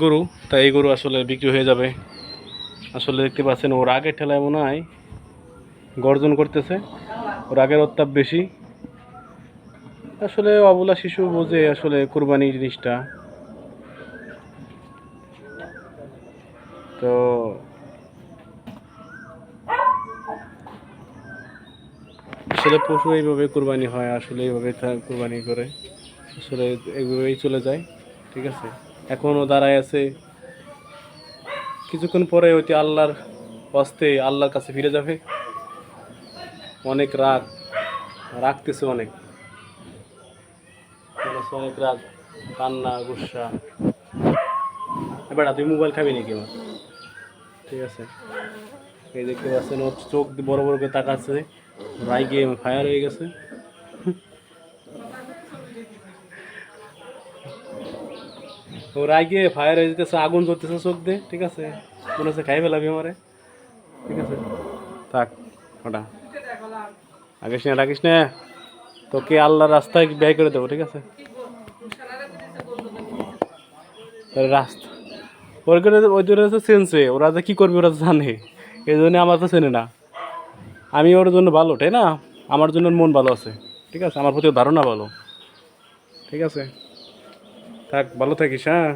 গরু, তাই এই গরু আসলে বিক্রি হয়ে যাবে। আসলে দেখতে পাচ্ছেন ওর আগের ঠেলায় মনে হয় গর্জন করতেছে, ওর আগের অত্যাপ বেশি। আসলে অবলা শিশু বোঝে আসলে কুরবানি জিনিসটা। তো আসলে পশু এইভাবে কুরবানি হয়, আসলে এইভাবে কুরবানি করে আসলে এইভাবেই চলে যায়। ঠিক আছে, এখনও দাঁড়ায় আছে, কিছুক্ষণ পরে ওইটি আল্লাহর হস্তে আল্লাহর কাছে ফিরে যাবে। অনেক রাগ রাখতেছে, অনেক অনেক রাগ, কান্না গুসা। এবার তুই মোবাইল খাবি নাকি আমার? ঠিক আছে, এই দেখতে পাচ্ছেন ওর চোখ বড় বড় করে তাকাচ্ছে, রাগে ফায়ার হয়ে গেছে। ও রাগে ফায়ার হয়ে যেতেছে, আগুন জ্বলতেছে চোখ দিয়ে। ঠিক আছে, মনে হচ্ছে খাই ফেলাবি আমারে। ঠিক আছে, থাক ওটা রাখিস না, তোকে আল্লাহর রাস্তায় ব্যয় করে দেবো। ঠিক আছে, রাস্তা ওর করে ওই দূরে হচ্ছে চেনছে, ওরা যে কী করবে ওরা জানে, এই জন্য আমার তো চেনে না। আমি ওর জন্য ভালো, তাই না? আমার জন্য মন ভালো আছে। ঠিক আছে, আমার প্রতি ধারণা ভালো। ঠিক আছে, থাক, ভালো থাকিস। হ্যাঁ।